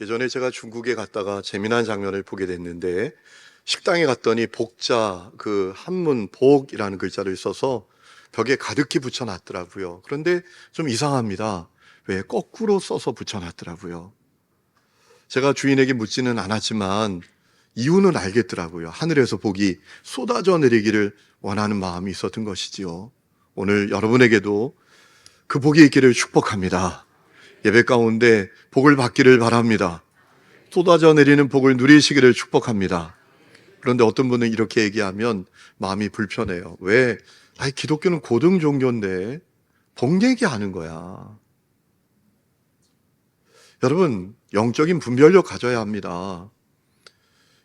예전에 제가 중국에 갔다가 재미난 장면을 보게 됐는데, 식당에 갔더니 복자 그 한문 복이라는 글자를 써서 벽에 가득히 붙여놨더라고요. 그런데 좀 이상합니다. 왜 거꾸로 써서 붙여놨더라고요. 제가 주인에게 묻지는 않았지만 이유는 알겠더라고요. 하늘에서 복이 쏟아져 내리기를 원하는 마음이 있었던 것이지요. 오늘 여러분에게도 그 복이 있기를 축복합니다. 예배 가운데 복을 받기를 바랍니다. 쏟아져 내리는 복을 누리시기를 축복합니다. 그런데 어떤 분은 이렇게 얘기하면 마음이 불편해요. 왜? 기독교는 고등 종교인데 복 얘기하는 거야. 여러분, 영적인 분별력 가져야 합니다.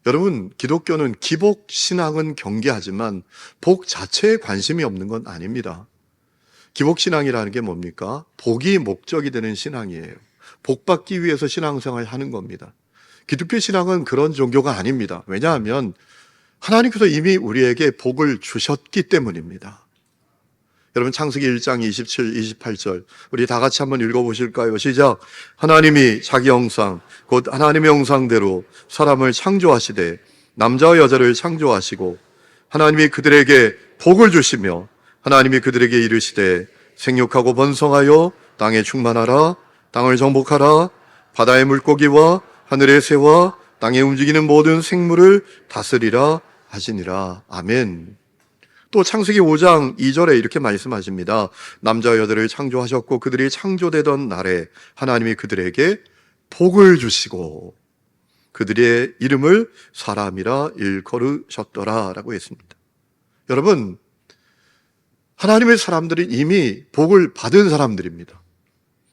여러분, 기독교는 기복 신앙은 경계하지만 복 자체에 관심이 없는 건 아닙니다. 기복 신앙이라는 게 뭡니까? 복이 목적이 되는 신앙이에요. 복 받기 위해서 신앙생활을 하는 겁니다. 기독교 신앙은 그런 종교가 아닙니다. 왜냐하면 하나님께서 이미 우리에게 복을 주셨기 때문입니다. 여러분, 창세기 1장 27, 28절 우리 다 같이 한번 읽어보실까요? 시작. 하나님이 자기 형상 곧 하나님의 형상대로 사람을 창조하시되 남자와 여자를 창조하시고 하나님이 그들에게 복을 주시며 하나님이 그들에게 이르시되 생육하고 번성하여 땅에 충만하라. 땅을 정복하라. 바다의 물고기와 하늘의 새와 땅에 움직이는 모든 생물을 다스리라 하시니라. 아멘. 또 창세기 5장 2절에 이렇게 말씀하십니다. 남자와 여자를 창조하셨고 그들이 창조되던 날에 하나님이 그들에게 복을 주시고 그들의 이름을 사람이라 일컬으셨더라 라고 했습니다. 여러분, 하나님의 사람들은 이미 복을 받은 사람들입니다.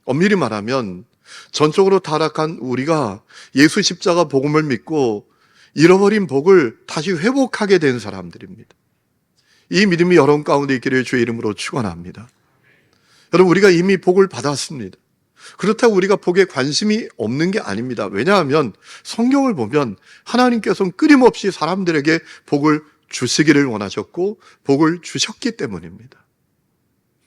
엄밀히 말하면 전적으로 타락한 우리가 예수 십자가 복음을 믿고 잃어버린 복을 다시 회복하게 된 사람들입니다. 이 믿음이 여러분 가운데 있기를 주의 이름으로 축원합니다. 여러분, 우리가 이미 복을 받았습니다. 그렇다고 우리가 복에 관심이 없는 게 아닙니다. 왜냐하면 성경을 보면 하나님께서는 끊임없이 사람들에게 복을 주시기를 원하셨고 복을 주셨기 때문입니다.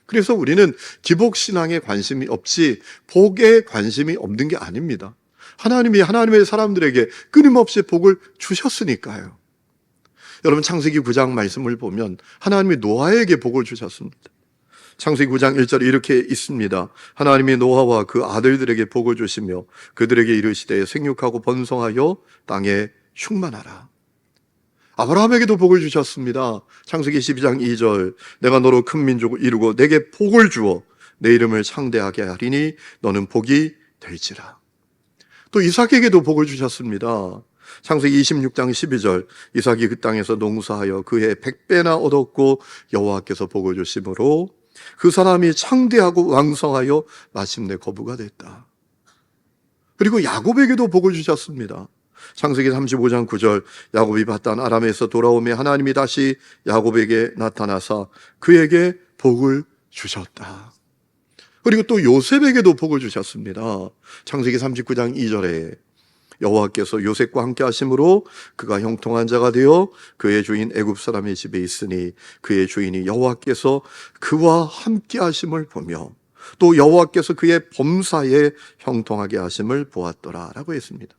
그래서 우리는 기복신앙에 관심이 없지 복에 관심이 없는 게 아닙니다. 하나님이 하나님의 사람들에게 끊임없이 복을 주셨으니까요. 여러분, 창세기 9장 말씀을 보면 하나님이 노아에게 복을 주셨습니다. 창세기 9장 1절에 이렇게 있습니다. 하나님이 노아와 그 아들들에게 복을 주시며 그들에게 이르시되 생육하고 번성하여 땅에 충만하라. 아브라함에게도 복을 주셨습니다. 창세기 12장 2절 내가 너로 큰 민족을 이루고 내게 복을 주어 내 이름을 창대하게 하리니 너는 복이 될지라. 또 이삭에게도 복을 주셨습니다. 창세기 26장 12절 이삭이 그 땅에서 농사하여 그해 100배나 얻었고 여호와께서 복을 주심으로 그 사람이 창대하고 왕성하여 마침내 거부가 됐다. 그리고 야곱에게도 복을 주셨습니다. 창세기 35장 9절 야곱이 바단 아람에서 돌아오며 하나님이 다시 야곱에게 나타나사 그에게 복을 주셨다. 그리고 또 요셉에게도 복을 주셨습니다. 창세기 39장 2절에 여호와께서 요셉과 함께 하심으로 그가 형통한 자가 되어 그의 주인 애굽 사람의 집에 있으니 그의 주인이 여호와께서 그와 함께 하심을 보며 또 여호와께서 그의 범사에 형통하게 하심을 보았더라 라고 했습니다.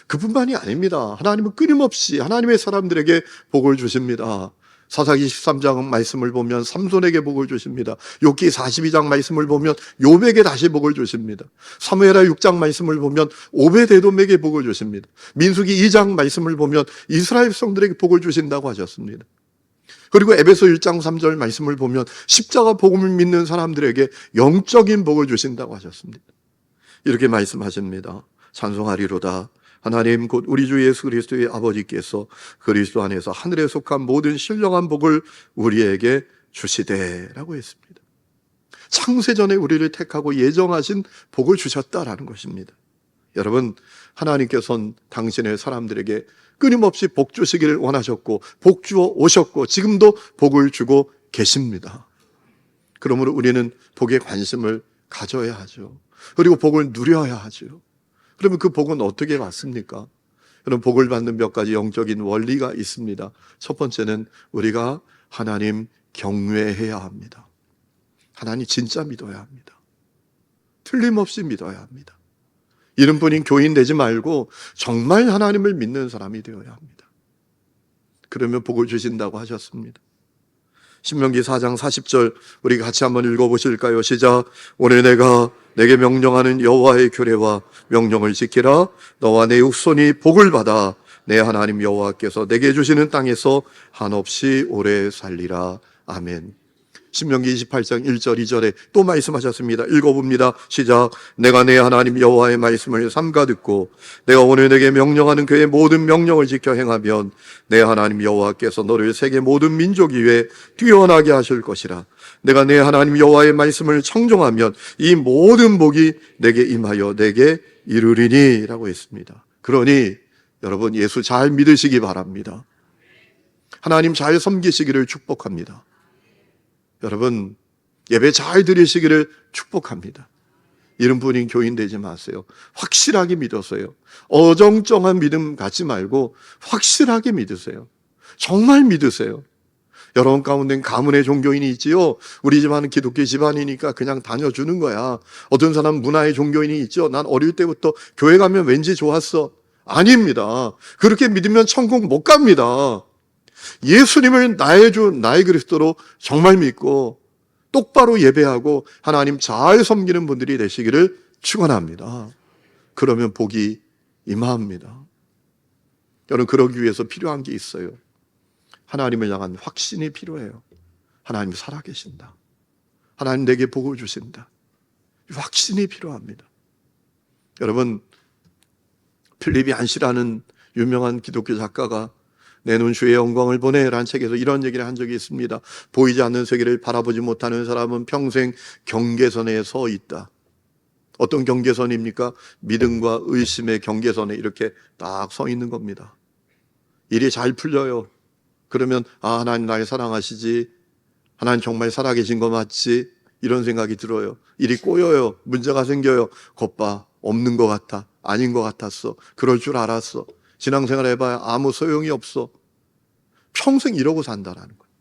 그뿐만이 아닙니다. 하나님은 끊임없이 하나님의 사람들에게 복을 주십니다. 사사기 13장 말씀을 보면 삼손에게 복을 주십니다. 욥기 42장 말씀을 보면 욥에게 다시 복을 주십니다. 사무엘하 6장 말씀을 보면 오베데돔에게 복을 주십니다. 민수기 2장 말씀을 보면 이스라엘 백성들에게 복을 주신다고 하셨습니다. 그리고 에베소 1장 3절 말씀을 보면 십자가 복음을 믿는 사람들에게 영적인 복을 주신다고 하셨습니다. 이렇게 말씀하십니다. 찬송하리로다. 하나님 곧 우리 주 예수 그리스도의 아버지께서 그리스도 안에서 하늘에 속한 모든 신령한 복을 우리에게 주시되 라고 했습니다. 창세전에 우리를 택하고 예정하신 복을 주셨다라는 것입니다. 여러분, 하나님께서는 당신의 사람들에게 끊임없이 복 주시기를 원하셨고 복 주어 오셨고 지금도 복을 주고 계십니다. 그러므로 우리는 복에 관심을 가져야 하죠. 그리고 복을 누려야 하죠. 그러면 그 복은 어떻게 받습니까? 여러분, 복을 받는 몇 가지 영적인 원리가 있습니다. 첫 번째는 우리가 하나님 경외해야 합니다. 하나님 진짜 믿어야 합니다. 틀림없이 믿어야 합니다. 이름뿐인 교인 되지 말고 정말 하나님을 믿는 사람이 되어야 합니다. 그러면 복을 주신다고 하셨습니다. 신명기 4장 40절 우리 같이 한번 읽어보실까요? 시작. 오늘 내가 내게 명령하는 여호와의 규례와 명령을 지키라. 너와 내 후손이 복을 받아 내 하나님 여호와께서 내게 주시는 땅에서 한없이 오래 살리라. 아멘. 신명기 28장 1절 2절에 또 말씀하셨습니다. 읽어봅니다. 시작. 내가 내 하나님 여호와의 말씀을 삼가 듣고 내가 오늘 내게 명령하는 그의 모든 명령을 지켜 행하면 내 하나님 여호와께서 너를 세계 모든 민족 위에 뛰어나게 하실 것이라. 내가 내 하나님 여호와의 말씀을 청종하면 이 모든 복이 내게 임하여 내게 이르리니 라고 했습니다. 그러니 여러분 예수 잘 믿으시기 바랍니다. 하나님 잘 섬기시기를 축복합니다. 여러분 예배 잘 드리시기를 축복합니다. 이름뿐인 교인 되지 마세요. 확실하게 믿으세요. 어정쩡한 믿음 갖지 말고 확실하게 믿으세요. 정말 믿으세요. 여러분 가운데 가문의 종교인이 있지요. 우리 집안은 기독교 집안이니까 그냥 다녀주는 거야. 어떤 사람은 문화의 종교인이 있죠. 난 어릴 때부터 교회 가면 왠지 좋았어. 아닙니다. 그렇게 믿으면 천국 못 갑니다. 예수님을 나의 주, 나의 그리스도로 정말 믿고 똑바로 예배하고 하나님 잘 섬기는 분들이 되시기를 축원합니다. 그러면 복이 임합니다. 여러분 그러기 위해서 필요한 게 있어요. 하나님을 향한 확신이 필요해요. 하나님 살아계신다. 하나님 내게 복을 주신다. 확신이 필요합니다. 여러분 필립 얀시라는 유명한 기독교 작가가 내 눈 주의 영광을 보내라는 책에서 이런 얘기를 한 적이 있습니다. 보이지 않는 세계를 바라보지 못하는 사람은 평생 경계선에 서 있다. 어떤 경계선입니까? 믿음과 의심의 경계선에 이렇게 딱 서 있는 겁니다. 일이 잘 풀려요. 그러면 하나님 날 사랑하시지, 하나님 정말 살아계신 거 맞지, 이런 생각이 들어요. 일이 꼬여요. 문제가 생겨요. 겉봐 없는 것 같아. 아닌 것 같았어. 그럴 줄 알았어. 신앙생활 해봐야 아무 소용이 없어. 평생 이러고 산다라는 거예요.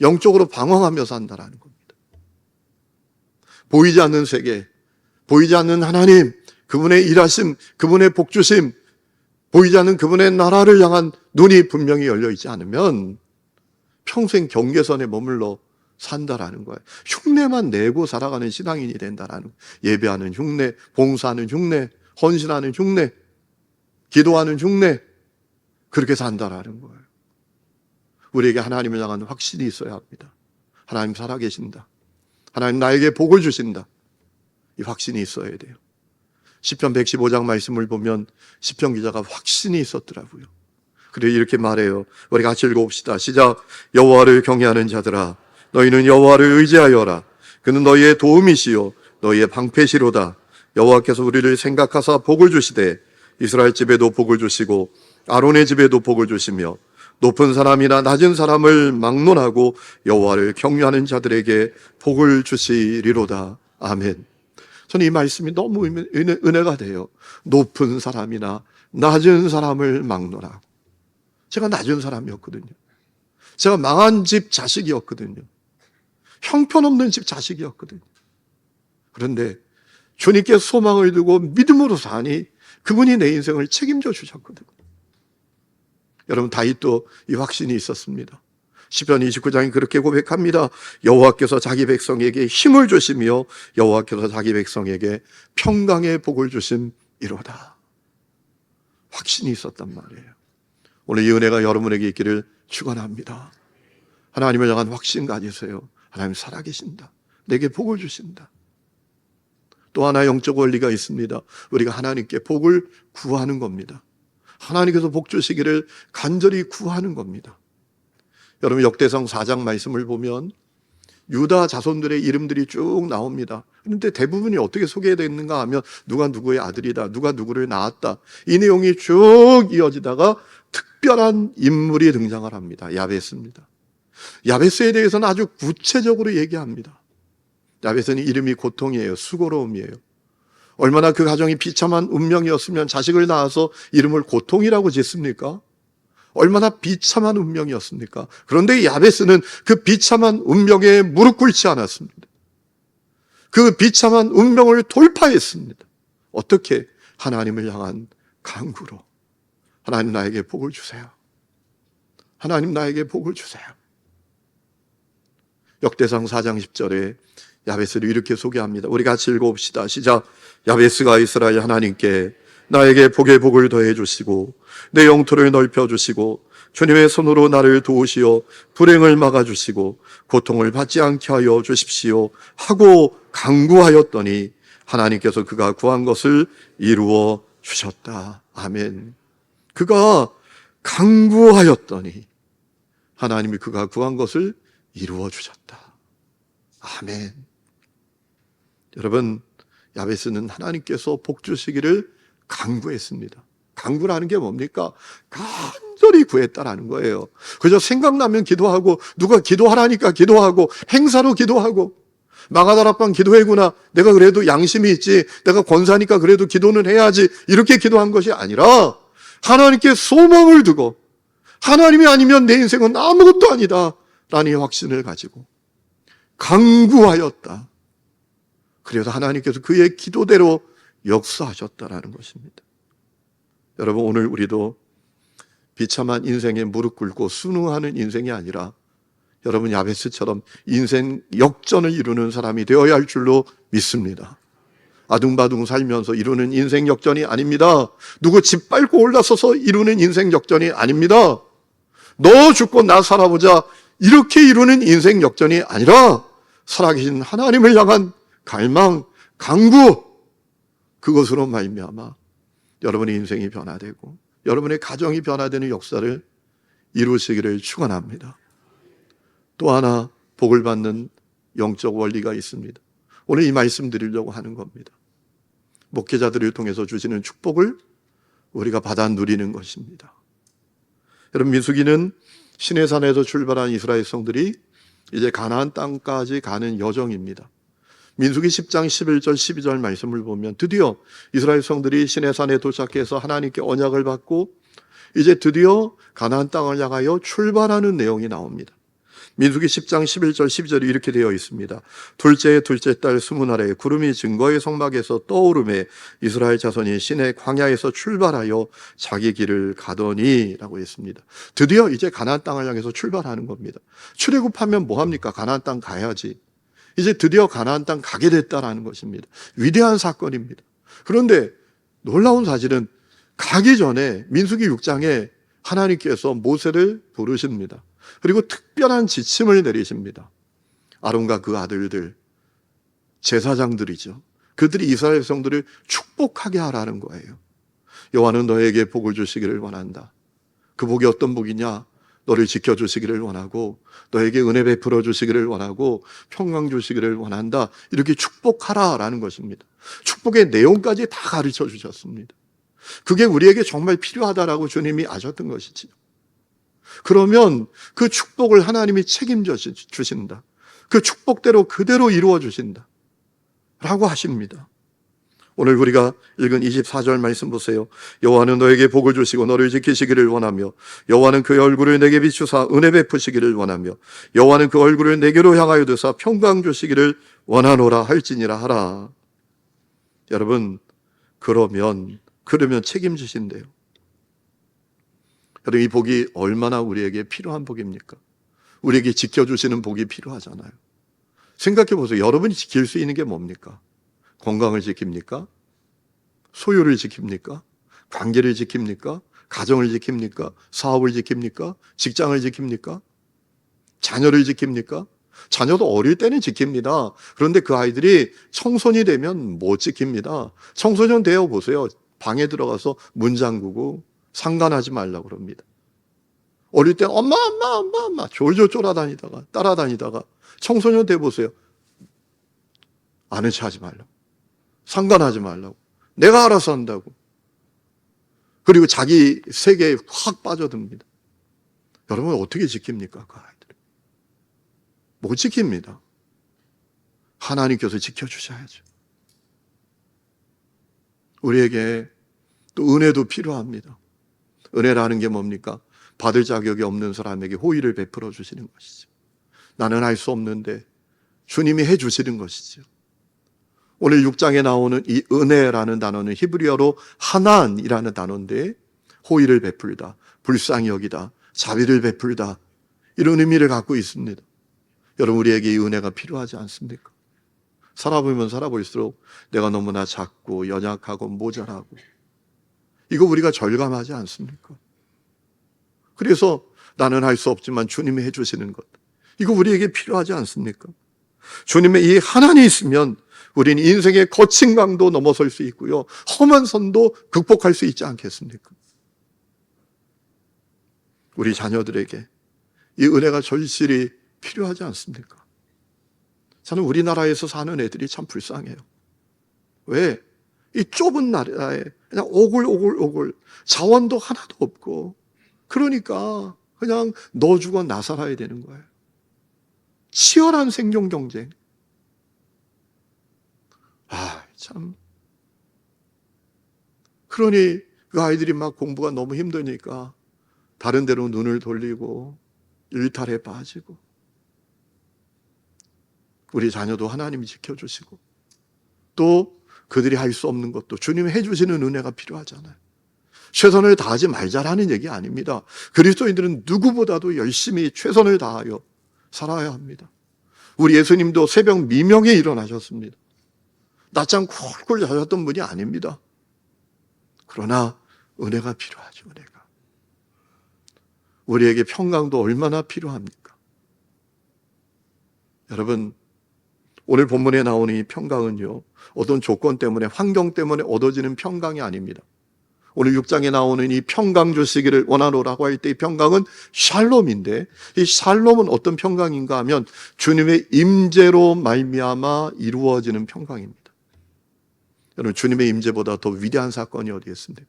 영적으로 방황하며 산다라는 겁니다. 보이지 않는 세계, 보이지 않는 하나님, 그분의 일하심, 그분의 복주심, 보이지 않는 그분의 나라를 향한 눈이 분명히 열려 있지 않으면 평생 경계선에 머물러 산다라는 거예요. 흉내만 내고 살아가는 신앙인이 된다라는 거예요. 예배하는 흉내, 봉사하는 흉내, 헌신하는 흉내, 기도하는 흉내, 그렇게 산다라는 거예요. 우리에게 하나님을 향한 확신이 있어야 합니다. 하나님 살아계신다. 하나님 나에게 복을 주신다. 이 확신이 있어야 돼요. 시편 115장 말씀을 보면 시편 기자가 확신이 있었더라고요. 그래서 이렇게 말해요. 우리 같이 읽어봅시다. 시작. 여호와를 경외하는 자들아, 너희는 여호와를 의지하여라. 그는 너희의 도움이시요 너희의 방패시로다. 여호와께서 우리를 생각하사 복을 주시되 이스라엘 집에도 복을 주시고 아론의 집에도 복을 주시며 높은 사람이나 낮은 사람을 막론하고 여호와를 경외하는 자들에게 복을 주시리로다. 아멘. 저는 이 말씀이 너무 은혜가 돼요. 높은 사람이나 낮은 사람을 막론하고. 제가 낮은 사람이었거든요. 제가 망한 집 자식이었거든요. 형편없는 집 자식이었거든요. 그런데 주님께 소망을 두고 믿음으로 사니 그분이 내 인생을 책임져 주셨거든요. 여러분 다윗도 이 확신이 있었습니다. 시편 29장이 그렇게 고백합니다. 여호와께서 자기 백성에게 힘을 주시며 여호와께서 자기 백성에게 평강의 복을 주심이로다. 확신이 있었단 말이에요. 오늘 이 은혜가 여러분에게 있기를 축원합니다. 하나님을 향한 확신 가지세요. 하나님 살아계신다. 내게 복을 주신다. 또 하나 영적 원리가 있습니다. 우리가 하나님께 복을 구하는 겁니다. 하나님께서 복 주시기를 간절히 구하는 겁니다. 여러분 역대상 4장 말씀을 보면 유다 자손들의 이름들이 쭉 나옵니다. 그런데 대부분이 어떻게 소개되는가 하면 누가 누구의 아들이다, 누가 누구를 낳았다, 이 내용이 쭉 이어지다가 특별한 인물이 등장을 합니다. 야베스입니다. 야베스에 대해서는 아주 구체적으로 얘기합니다. 야베스는 이름이 고통이에요. 수고로움이에요. 얼마나 그 가정이 비참한 운명이었으면 자식을 낳아서 이름을 고통이라고 짓습니까? 얼마나 비참한 운명이었습니까? 그런데 야베스는 그 비참한 운명에 무릎 꿇지 않았습니다. 그 비참한 운명을 돌파했습니다. 어떻게? 하나님을 향한 간구로. 하나님 나에게 복을 주세요. 하나님 나에게 복을 주세요. 역대상 4장 10절에 야베스를 이렇게 소개합니다. 우리 같이 읽어봅시다. 시작. 야베스가 이스라엘 하나님께 나에게 복의 복을 더해 주시고 내 영토를 넓혀 주시고 주님의 손으로 나를 도우시어 불행을 막아 주시고 고통을 받지 않게 하여 주십시오 하고 간구하였더니 하나님께서 그가 구한 것을 이루어 주셨다. 아멘. 그가 간구하였더니 하나님이 그가 구한 것을 이루어 주셨다. 아멘. 여러분, 야베스는 하나님께서 복 주시기를 간구했습니다. 간구라는 게 뭡니까? 간절히 구했다라는 거예요. 그저 생각나면 기도하고, 누가 기도하라니까 기도하고, 행사로 기도하고, 마가다락방 기도회구나, 내가 그래도 양심이 있지, 내가 권사니까 그래도 기도는 해야지, 이렇게 기도한 것이 아니라 하나님께 소망을 두고 하나님이 아니면 내 인생은 아무것도 아니다 라는 확신을 가지고 간구하였다. 그래서 하나님께서 그의 기도대로 역사하셨다라는 것입니다. 여러분, 오늘 우리도 비참한 인생에 무릎 꿇고 순응하는 인생이 아니라 여러분 야베스처럼 인생 역전을 이루는 사람이 되어야 할 줄로 믿습니다. 아둥바둥 살면서 이루는 인생 역전이 아닙니다. 누구 집 밟고 올라서서 이루는 인생 역전이 아닙니다. 너 죽고 나 살아보자 이렇게 이루는 인생 역전이 아니라 살아계신 하나님을 향한 갈망, 간구, 그것으로 말미암아 여러분의 인생이 변화되고 여러분의 가정이 변화되는 역사를 이루시기를 축원합니다. 또 하나 복을 받는 영적 원리가 있습니다. 오늘 이 말씀 드리려고 하는 겁니다. 목회자들을 통해서 주시는 축복을 우리가 받아 누리는 것입니다. 여러분, 민수기는 시내산에서 출발한 이스라엘 성들이 이제 가나안 땅까지 가는 여정입니다. 민수기 10장 11절 12절 말씀을 보면 드디어 이스라엘 성들이 시내산에 도착해서 하나님께 언약을 받고 이제 드디어 가나안 땅을 향하여 출발하는 내용이 나옵니다. 민수기 10장 11절 12절이 이렇게 되어 있습니다. 둘째 달 20날에 구름이 증거의 성막에서 떠오르매 이스라엘 자손이 시내 광야에서 출발하여 자기 길을 가더니 라고 했습니다. 드디어 이제 가나안 땅을 향해서 출발하는 겁니다. 출애굽하면 뭐합니까? 가나안 땅 가야지. 이제 드디어 가나안 땅 가게 됐다라는 것입니다. 위대한 사건입니다. 그런데 놀라운 사실은 가기 전에 민수기 6장에 하나님께서 모세를 부르십니다. 그리고 특별한 지침을 내리십니다. 아론과 그 아들들, 제사장들이죠. 그들이 이스라엘 백성들을 축복하게 하라는 거예요. 여호와는 너에게 복을 주시기를 원한다. 그 복이 어떤 복이냐? 너를 지켜주시기를 원하고 너에게 은혜 베풀어 주시기를 원하고 평강 주시기를 원한다. 이렇게 축복하라라는 것입니다. 축복의 내용까지 다 가르쳐 주셨습니다. 그게 우리에게 정말 필요하다라고 주님이 아셨던 것이지요. 그러면 그 축복을 하나님이 책임져 주신다. 그 축복대로 그대로 이루어 주신다 라고 하십니다. 오늘 우리가 읽은 24절 말씀 보세요. 여호와는 너에게 복을 주시고 너를 지키시기를 원하며 여호와는 그 얼굴을 내게 비추사 은혜 베푸시기를 원하며 여호와는 그 얼굴을 내게로 향하여 드사 평강 주시기를 원하노라 할지니라 하라. 여러분, 그러면 책임지신대요. 여러분, 이 복이 얼마나 우리에게 필요한 복입니까? 우리에게 지켜주시는 복이 필요하잖아요. 생각해 보세요. 여러분이 지킬 수 있는 게 뭡니까? 건강을 지킵니까? 소유를 지킵니까? 관계를 지킵니까? 가정을 지킵니까? 사업을 지킵니까? 직장을 지킵니까? 자녀를 지킵니까? 자녀도 어릴 때는 지킵니다. 그런데 그 아이들이 청소년이 되면 못 지킵니다. 청소년 되어 보세요. 방에 들어가서 문 잠그고 상관하지 말라고 그럽니다. 어릴 때 엄마 졸졸 쫄아다니다가 따라다니다가 청소년 돼 보세요. 아는 체 하지 말라고. 상관하지 말라고. 내가 알아서 한다고. 그리고 자기 세계에 확 빠져듭니다. 여러분, 어떻게 지킵니까? 그 아이들. 못 지킵니다. 하나님께서 지켜주셔야죠. 우리에게 또 은혜도 필요합니다. 은혜라는 게 뭡니까? 받을 자격이 없는 사람에게 호의를 베풀어 주시는 것이죠. 나는 할 수 없는데 주님이 해 주시는 것이죠. 오늘 6장에 나오는 이 은혜라는 단어는 히브리어로 하난이라는 단어인데, 호의를 베풀다, 불쌍히 여기다, 자비를 베풀다, 이런 의미를 갖고 있습니다. 여러분, 우리에게 이 은혜가 필요하지 않습니까? 살아보면 살아볼수록 내가 너무나 작고 연약하고 모자라고, 이거 우리가 절감하지 않습니까? 그래서 나는 할 수 없지만 주님이 해주시는 것, 이거 우리에게 필요하지 않습니까? 주님의 이 하나님이 있으면 우리는 인생의 거친 강도 넘어설 수 있고요, 험한 선도 극복할 수 있지 않겠습니까? 우리 자녀들에게 이 은혜가 절실히 필요하지 않습니까? 저는 우리나라에서 사는 애들이 참 불쌍해요. 왜? 이 좁은 나라에 그냥 오글오글 자원도 하나도 없고, 그러니까 그냥 너 죽어 나 살아야 되는 거예요. 치열한 생존 경쟁. 참. 그러니 그 아이들이 막 공부가 너무 힘드니까 다른 데로 눈을 돌리고 일탈에 빠지고, 우리 자녀도 하나님이 지켜주시고, 또 그들이 할 수 없는 것도 주님이 해주시는 은혜가 필요하잖아요. 최선을 다하지 말자라는 얘기 아닙니다. 그리스도인들은 누구보다도 열심히 최선을 다하여 살아야 합니다. 우리 예수님도 새벽 미명에 일어나셨습니다. 낮잠 쿨쿨 자셨던 분이 아닙니다. 그러나 은혜가 필요하죠. 은혜가. 우리에게 평강도 얼마나 필요합니까? 여러분, 오늘 본문에 나오는 이 평강은요, 어떤 조건 때문에, 환경 때문에 얻어지는 평강이 아닙니다. 오늘 6장에 나오는 이 평강 주시기를 원하노라고 할 때 이 평강은 샬롬인데, 이 샬롬은 어떤 평강인가 하면 주님의 임재로 말미암아 이루어지는 평강입니다. 여러분, 주님의 임재보다 더 위대한 사건이 어디 있습니까?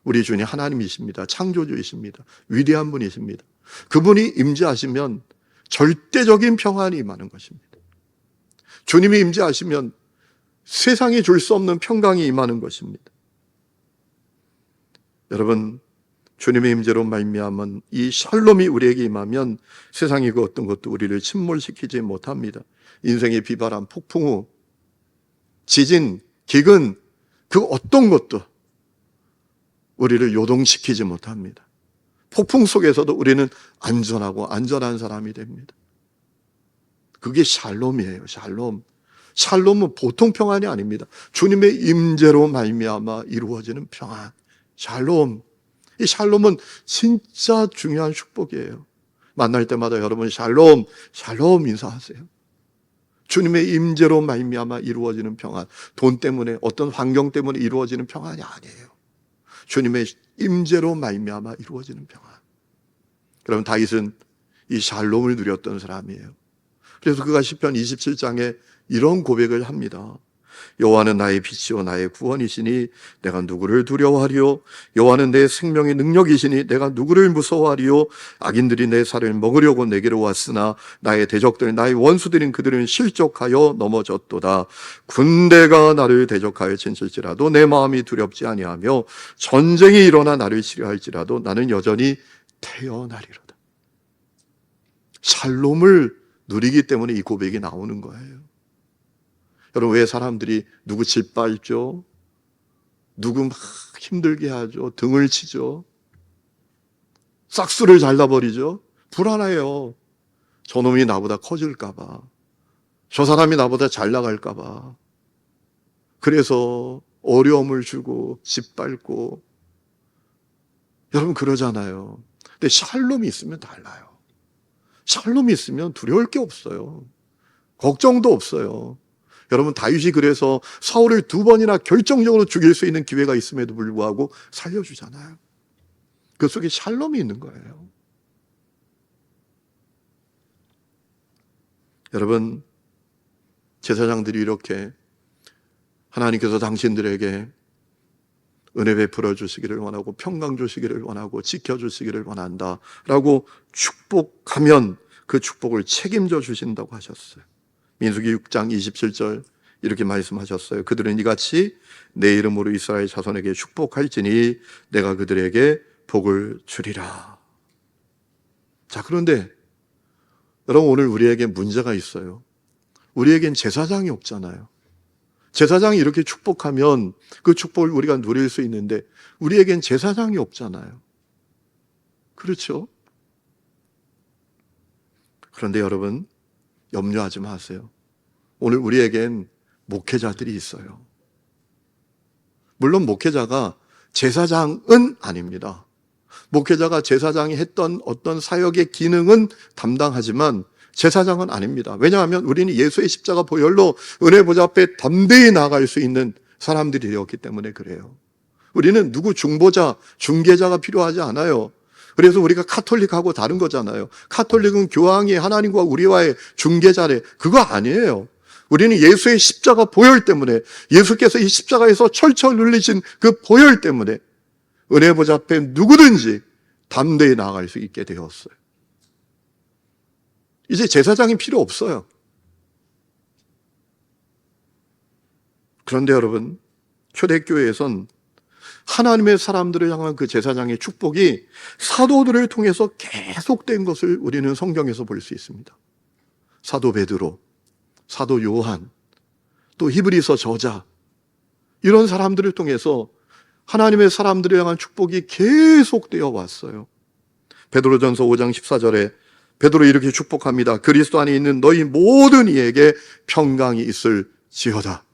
우리 주님 하나님이십니다. 창조주이십니다. 위대한 분이십니다. 그분이 임재하시면 절대적인 평안이 임하는 것입니다. 주님이 임재하시면 세상이 줄 수 없는 평강이 임하는 것입니다. 여러분, 주님의 임재로 말미암은 이 샬롬이 우리에게 임하면 세상이 그 어떤 것도 우리를 침몰시키지 못합니다. 인생의 비바람, 폭풍우, 지진, 기근, 그 어떤 것도 우리를 요동시키지 못합니다. 폭풍 속에서도 우리는 안전하고 안전한 사람이 됩니다. 그게 샬롬이에요. 샬롬. 샬롬은 보통 평안이 아닙니다. 주님의 임재로 말미암아 이루어지는 평안. 샬롬. 이 샬롬은 진짜 중요한 축복이에요. 만날 때마다 여러분 샬롬, 샬롬 인사하세요. 주님의 임재로 말미암아 이루어지는 평안. 돈 때문에, 어떤 환경 때문에 이루어지는 평안이 아니에요. 주님의 임재로 말미암아 이루어지는 평안. 그럼 다윗은 이 샬롬을 누렸던 사람이에요. 그래서 그가 시편 27장에 이런 고백을 합니다. 여호와는 나의 빛이요 나의 구원이시니 내가 누구를 두려워하리요? 여호와는 내 생명의 능력이시니 내가 누구를 무서워하리요? 악인들이 내 살을 먹으려고 내게로 왔으나 나의 대적들, 나의 원수들인 그들은 실족하여 넘어졌도다. 군대가 나를 대적하여 진칠지라도 내 마음이 두렵지 아니하며 전쟁이 일어나 나를 치료할지라도 나는 여전히 태어나리로다. 샬롬을 누리기 때문에 이 고백이 나오는 거예요. 여러분, 왜 사람들이 누구 짓밟죠? 누구 막 힘들게 하죠? 등을 치죠? 싹수를 잘라버리죠? 불안해요. 저놈이 나보다 커질까봐, 저 사람이 나보다 잘 나갈까봐. 그래서 어려움을 주고 짓밟고, 여러분 그러잖아요. 근데 샬롬이 있으면 달라요. 샬롬이 있으면 두려울 게 없어요. 걱정도 없어요. 여러분, 다윗이 그래서 사울을 2번이나 결정적으로 죽일 수 있는 기회가 있음에도 불구하고 살려주잖아요. 그 속에 샬롬이 있는 거예요. 여러분, 제사장들이 이렇게 하나님께서 당신들에게 은혜 베풀어 주시기를 원하고 평강 주시기를 원하고 지켜주시기를 원한다 라고 축복하면 그 축복을 책임져 주신다고 하셨어요. 민수기 6장 27절 이렇게 말씀하셨어요. 그들은 이같이 내 이름으로 이스라엘 자손에게 축복할지니 내가 그들에게 복을 주리라. 자, 그런데 여러분, 오늘 우리에게 문제가 있어요. 우리에겐 제사장이 없잖아요. 제사장이 이렇게 축복하면 그 축복을 우리가 누릴 수 있는데 우리에겐 제사장이 없잖아요. 그렇죠? 그런데 여러분, 염려하지 마세요. 오늘 우리에겐 목회자들이 있어요. 물론 목회자가 제사장은 아닙니다. 목회자가 제사장이 했던 어떤 사역의 기능은 담당하지만 제사장은 아닙니다. 왜냐하면 우리는 예수의 십자가 보혈로 은혜 보좌 앞에 담대히 나아갈 수 있는 사람들이 되었기 때문에 그래요. 우리는 누구 중보자, 중개자가 필요하지 않아요. 그래서 우리가 카톨릭하고 다른 거잖아요. 카톨릭은 교황이 하나님과 우리와의 중개자래. 그거 아니에요. 우리는 예수의 십자가 보혈 때문에, 예수께서 이 십자가에서 철철 눌리신 그 보혈 때문에 은혜 보좌 앞에 누구든지 담대히 나아갈 수 있게 되었어요. 이제 제사장이 필요 없어요. 그런데 여러분, 초대교회에선 하나님의 사람들을 향한 그 제사장의 축복이 사도들을 통해서 계속된 것을 우리는 성경에서 볼 수 있습니다. 사도 베드로, 사도 요한, 또 히브리서 저자, 이런 사람들을 통해서 하나님의 사람들을 향한 축복이 계속되어 왔어요. 베드로전서 5장 14절에 베드로 이렇게 축복합니다. 그리스도 안에 있는 너희 모든 이에게 평강이 있을지어다.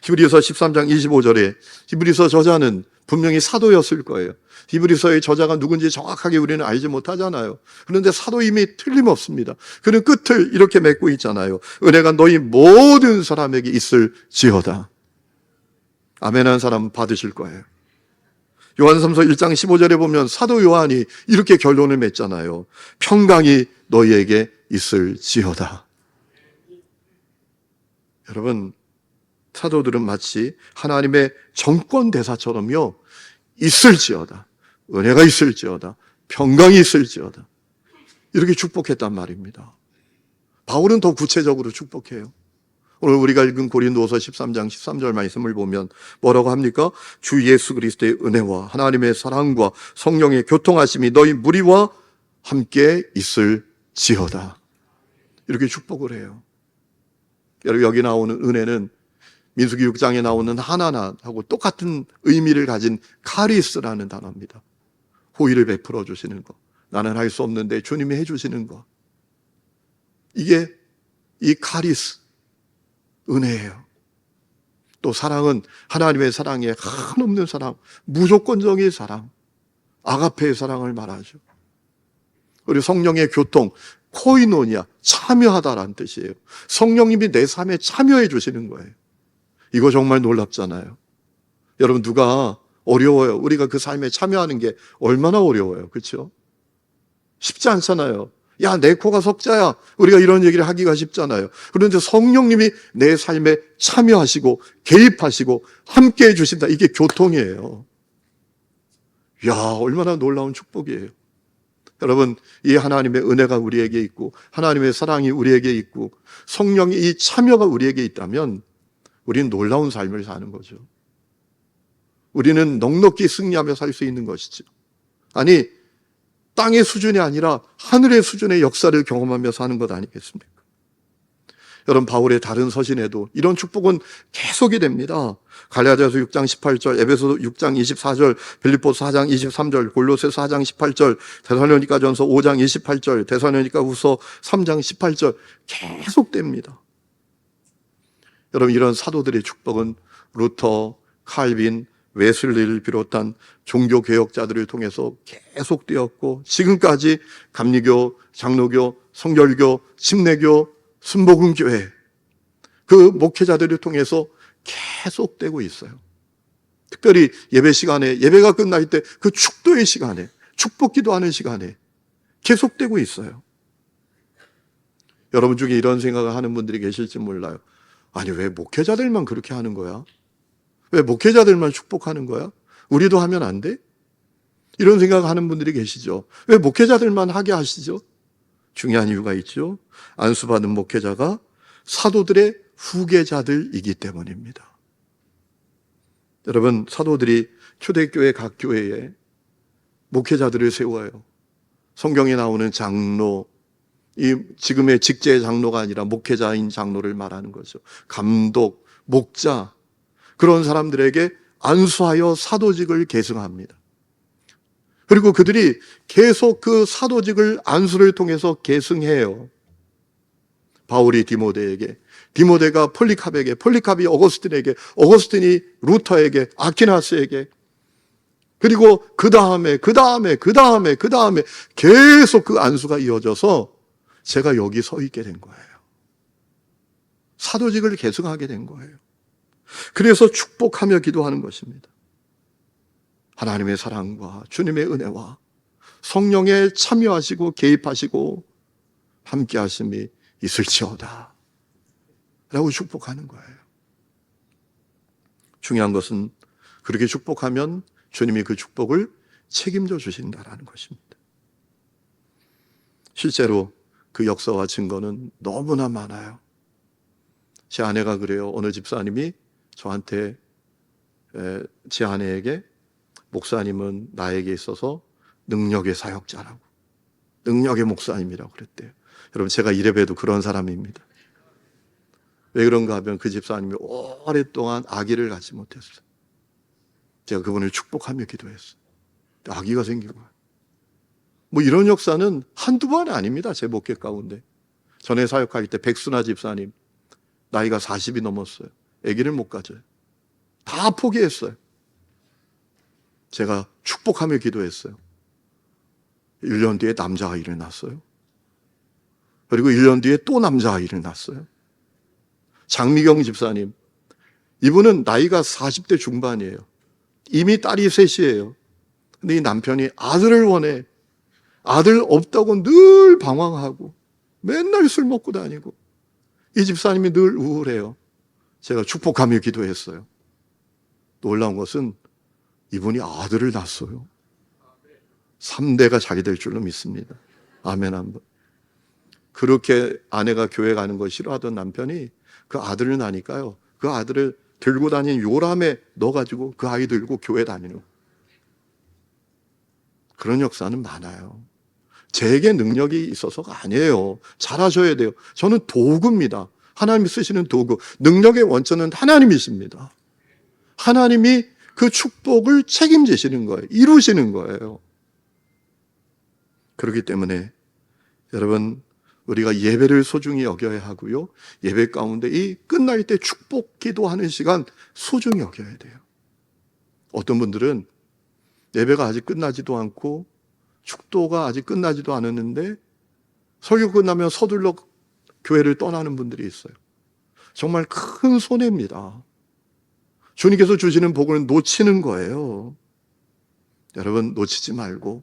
히브리서 13장 25절에 히브리서 저자는 분명히 사도였을 거예요. 히브리서의 저자가 누군지 정확하게 우리는 알지 못하잖아요. 그런데 사도임이 틀림없습니다. 그는 끝을 이렇게 맺고 있잖아요. 은혜가 너희 모든 사람에게 있을지어다. 아멘한 사람 받으실 거예요. 요한삼서 1장 15절에 보면 사도 요한이 이렇게 결론을 맺잖아요. 평강이 너희에게 있을지어다. 여러분, 사도들은 마치 하나님의 정권 대사처럼요, 있을지어다, 은혜가 있을지어다, 평강이 있을지어다, 이렇게 축복했단 말입니다. 바울은 더 구체적으로 축복해요. 오늘 우리가 읽은 고린도서 13장 13절 말씀을 보면 뭐라고 합니까? 주 예수 그리스도의 은혜와 하나님의 사랑과 성령의 교통하심이 너희 무리와 함께 있을지어다. 이렇게 축복을 해요. 여러분, 여기 나오는 은혜는 민수기 6장에 나오는 하나나하고 똑같은 의미를 가진 카리스라는 단어입니다. 호의를 베풀어 주시는 것, 나는 할 수 없는데 주님이 해주시는 것, 이게 이 카리스, 은혜예요. 또 사랑은 하나님의 사랑의 한없는 사랑, 무조건적인 사랑, 아가페의 사랑을 말하죠. 그리고 성령의 교통, 코이노니아, 참여하다라는 뜻이에요. 성령님이 내 삶에 참여해 주시는 거예요. 이거 정말 놀랍잖아요. 여러분, 누가 어려워요. 우리가 그 삶에 참여하는 게 얼마나 어려워요. 그렇죠? 쉽지 않잖아요. 야, 내 코가 석자야. 우리가 이런 얘기를 하기가 쉽잖아요. 그런데 성령님이 내 삶에 참여하시고 개입하시고 함께 해주신다. 이게 교통이에요. 야, 얼마나 놀라운 축복이에요. 여러분, 이 하나님의 은혜가 우리에게 있고 하나님의 사랑이 우리에게 있고 성령의 이 참여가 우리에게 있다면 우리는 놀라운 삶을 사는 거죠. 우리는 넉넉히 승리하며 살 수 있는 것이죠. 아니, 땅의 수준이 아니라 하늘의 수준의 역사를 경험하며 사는 것 아니겠습니까? 여러분, 바울의 다른 서신에도 이런 축복은 계속이 됩니다. 갈라디아서 6장 18절, 에베소 6장 24절, 빌립보서 4장 23절, 골로새서 4장 18절, 데살로니가전서 5장 28절, 데살로니가후서 3장 18절 계속됩니다. 여러분, 이런 사도들의 축복은 루터, 칼빈, 웨슬리를 비롯한 종교개혁자들을 통해서 계속되었고 지금까지 감리교, 장로교, 성결교, 침례교, 순복음교회 그 목회자들을 통해서 계속되고 있어요. 특별히 예배 시간에, 예배가 끝날 때 그 축도의 시간에, 축복 기도하는 시간에 계속되고 있어요. 여러분 중에 이런 생각을 하는 분들이 계실지 몰라요. 아니, 왜 목회자들만 그렇게 하는 거야? 왜 목회자들만 축복하는 거야? 우리도 하면 안 돼? 이런 생각하는 분들이 계시죠. 왜 목회자들만 하게 하시죠? 중요한 이유가 있죠. 안수받은 목회자가 사도들의 후계자들이기 때문입니다. 여러분, 사도들이 초대교회 각 교회에 목회자들을 세워요. 성경에 나오는 장로, 이 지금의 직제 장로가 아니라 목회자인 장로를 말하는 거죠. 감독, 목자, 그런 사람들에게 안수하여 사도직을 계승합니다. 그리고 그들이 계속 그 사도직을 안수를 통해서 계승해요. 바울이 디모데에게, 디모데가 폴리캅에게, 폴리캅이 어거스틴에게, 어거스틴이 루터에게, 아퀴나스에게, 그리고 그 다음에 계속 그 안수가 이어져서 제가 여기 서 있게 된 거예요. 사도직을 계승하게 된 거예요. 그래서 축복하며 기도하는 것입니다. 하나님의 사랑과 주님의 은혜와 성령에 참여하시고 개입하시고 함께 하심이 있을지어다 라고 축복하는 거예요. 중요한 것은 그렇게 축복하면 주님이 그 축복을 책임져 주신다라는 것입니다. 실제로 그 역사와 증거는 너무나 많아요. 제 아내가 그래요. 어느 집사님이 저한테, 제 아내에게 목사님은 나에게 있어서 능력의 사역자라고, 능력의 목사님이라고 그랬대요. 여러분, 제가 이래봬도 그런 사람입니다. 왜 그런가 하면 그 집사님이 오랫동안 아기를 갖지 못했어요. 제가 그분을 축복하며 기도했어요. 아기가 생긴 거예요. 뭐 이런 역사는 한두 번이 아닙니다. 제 목회 가운데. 전에 사역할 때 백순아 집사님, 나이가 40이 넘었어요. 아기를 못 가져요. 다 포기했어요. 제가 축복하며 기도했어요. 1년 뒤에 남자아이를 낳았어요. 그리고 1년 뒤에 또 남자아이를 낳았어요. 장미경 집사님, 이분은 나이가 40대 중반이에요. 이미 딸이 셋이에요. 근데 이 남편이 아들을 원해. 아들 없다고 늘 방황하고 맨날 술 먹고 다니고, 이 집사님이 늘 우울해요. 제가 축복하며 기도했어요. 놀라운 것은 이분이 아들을 낳았어요. 3대가 자기 될 줄로 믿습니다. 아멘 한번. 그렇게 아내가 교회 가는 걸 싫어하던 남편이 그 아들을 낳으니까요, 그 아들을 들고 다니는 요람에 넣어가지고 그 아이 들고 교회 다니는, 그런 역사는 많아요. 제게 능력이 있어서가 아니에요. 잘하셔야 돼요. 저는 도구입니다. 하나님이 쓰시는 도구. 능력의 원천은 하나님이십니다. 하나님이 그 축복을 책임지시는 거예요. 이루시는 거예요. 그렇기 때문에 여러분, 우리가 예배를 소중히 여겨야 하고요, 예배 가운데 이 끝날 때 축복 기도하는 시간 소중히 여겨야 돼요. 어떤 분들은 예배가 아직 끝나지도 않고 축도가 아직 끝나지도 않았는데 설교 끝나면 서둘러 교회를 떠나는 분들이 있어요. 정말 큰 손해입니다. 주님께서 주시는 복을 놓치는 거예요. 여러분, 놓치지 말고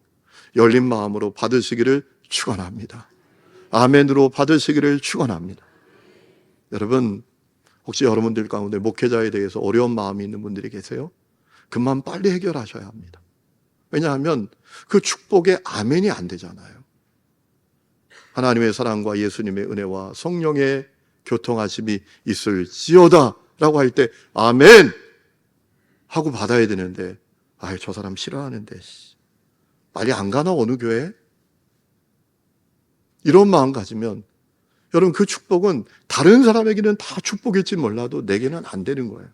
열린 마음으로 받으시기를 축원합니다. 아멘으로 받으시기를 축원합니다. 여러분, 혹시 여러분들 가운데 목회자에 대해서 어려운 마음이 있는 분들이 계세요? 그만 빨리 해결하셔야 합니다. 왜냐하면 그 축복에 아멘이 안 되잖아요. 하나님의 사랑과 예수님의 은혜와 성령의 교통하심이 있을지어다 라고 할 때 아멘 하고 받아야 되는데, 저 사람 싫어하는데 빨리 안 가나 어느 교회? 이런 마음 가지면 여러분, 그 축복은 다른 사람에게는 다 축복일지 몰라도 내게는 안 되는 거예요.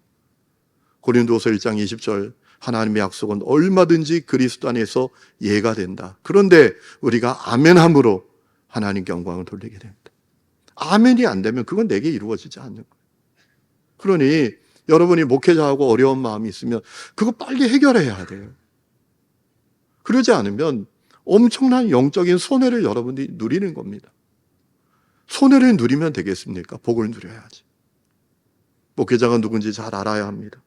고린도서 1장 20절, 하나님의 약속은 얼마든지 그리스도 안에서 예가 된다. 그런데 우리가 아멘함으로 하나님께 영광을 돌리게 됩니다. 아멘이 안 되면 그건 내게 이루어지지 않는 거예요. 그러니 여러분이 목회자하고 어려운 마음이 있으면 그거 빨리 해결해야 돼요. 그러지 않으면 엄청난 영적인 손해를 여러분들이 누리는 겁니다. 손해를 누리면 되겠습니까? 복을 누려야지. 목회자가 누군지 잘 알아야 합니다.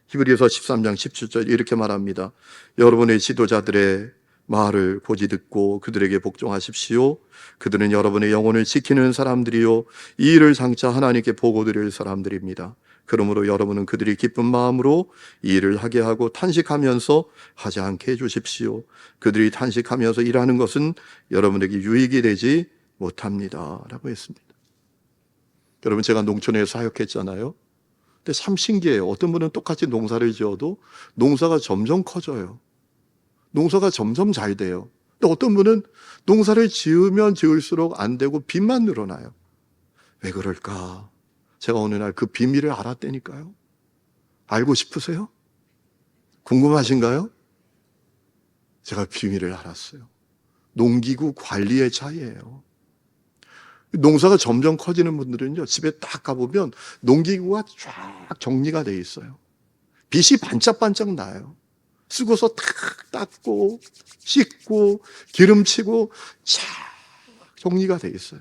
히브리서 13장 17절 이렇게 말합니다. 여러분의 지도자들의 말을 고지 듣고 그들에게 복종하십시오. 그들은 여러분의 영혼을 지키는 사람들이요, 이 일을 장차 하나님께 보고 드릴 사람들입니다. 그러므로 여러분은 그들이 기쁜 마음으로 이 일을 하게 하고 탄식하면서 하지 않게 해주십시오. 그들이 탄식하면서 일하는 것은 여러분에게 유익이 되지 못합니다 라고 했습니다. 여러분, 제가 농촌에 사역했잖아요. 근데 참 신기해요. 어떤 분은 똑같이 농사를 지어도 농사가 점점 커져요. 농사가 점점 잘 돼요. 근데 어떤 분은 농사를 지으면 지을수록 안 되고 빚만 늘어나요. 왜 그럴까? 제가 어느 날 그 비밀을 알았다니까요. 알고 싶으세요? 궁금하신가요? 제가 비밀을 알았어요. 농기구 관리의 차이예요. 농사가 점점 커지는 분들은요, 집에 딱 가보면 농기구가 쫙 정리가 돼 있어요. 빛이 반짝반짝 나요. 쓰고서 탁 닦고, 씻고, 기름치고, 쫙 정리가 돼 있어요.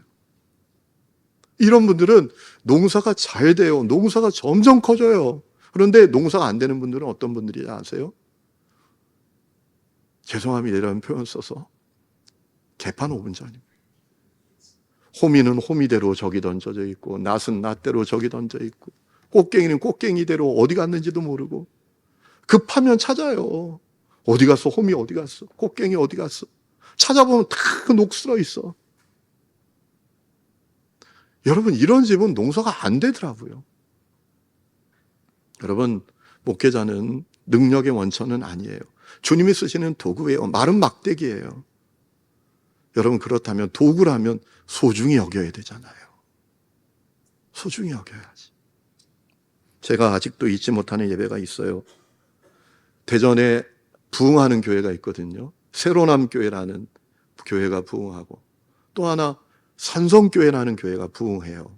이런 분들은 농사가 잘 돼요. 농사가 점점 커져요. 그런데 농사가 안 되는 분들은 어떤 분들이 아세요? 죄송합니다. 이런 표현 써서. 개판 5분 전입니다. 호미는 호미대로 저기 던져져 있고, 낫은 낫대로 저기 던져 있고, 꽃갱이는 꽃갱이대로 어디 갔는지도 모르고, 급하면 찾아요. 어디 갔어? 호미 어디 갔어? 꽃갱이 어디 갔어? 찾아보면 다 녹슬어 있어. 여러분, 이런 집은 농사가 안 되더라고요. 여러분, 목회자는 능력의 원천은 아니에요. 주님이 쓰시는 도구예요. 마른 막대기예요. 여러분, 그렇다면 도구라면 소중히 여겨야 되잖아요. 소중히 여겨야지. 제가 아직도 잊지 못하는 예배가 있어요. 대전에 부흥하는 교회가 있거든요. 새로남교회라는 교회가 부흥하고, 또 하나 산성교회라는 교회가 부흥해요.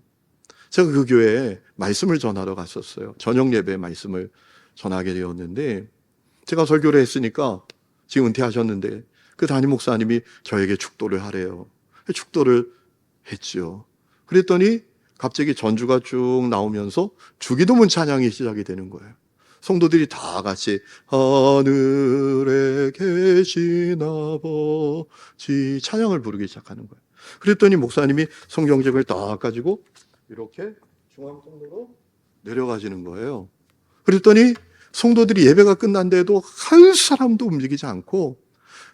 제가 그 교회에 말씀을 전하러 갔었어요. 저녁 예배 말씀을 전하게 되었는데, 제가 설교를 했으니까 지금 은퇴하셨는데 그 담임 목사님이 저에게 축도를 하래요. 축도를 했죠. 그랬더니 갑자기 전주가 쭉 나오면서 주기도문 찬양이 시작이 되는 거예요. 성도들이 다 같이 하늘에 계신 아버지 찬양을 부르기 시작하는 거예요. 그랬더니 목사님이 성경책을 딱 가지고 이렇게 중앙선으로 내려가시는 거예요. 그랬더니 성도들이 예배가 끝난데도 한 사람도 움직이지 않고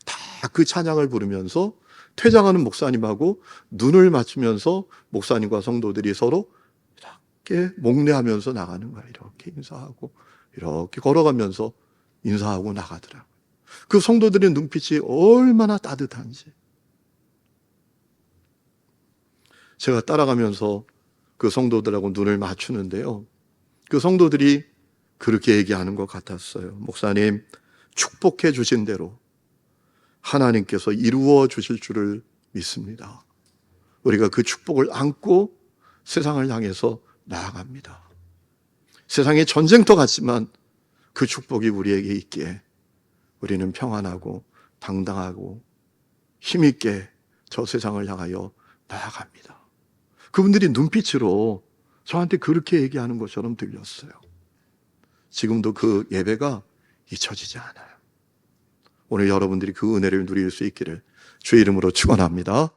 다 그 찬양을 부르면서 퇴장하는 목사님하고 눈을 맞추면서 목사님과 성도들이 서로 이렇게 목례하면서 나가는 거예요. 이렇게 인사하고 이렇게 걸어가면서 인사하고 나가더라고요. 그 성도들의 눈빛이 얼마나 따뜻한지. 제가 따라가면서 그 성도들하고 눈을 맞추는데요. 그 성도들이 그렇게 얘기하는 것 같았어요. 목사님, 축복해 주신 대로 하나님께서 이루어 주실 줄을 믿습니다. 우리가 그 축복을 안고 세상을 향해서 나아갑니다. 세상의 전쟁터 같지만 그 축복이 우리에게 있기에 우리는 평안하고 당당하고 힘있게 저 세상을 향하여 나아갑니다. 그분들이 눈빛으로 저한테 그렇게 얘기하는 것처럼 들렸어요. 지금도 그 예배가 잊혀지지 않아요. 오늘 여러분들이 그 은혜를 누릴 수 있기를 주의 이름으로 축원합니다.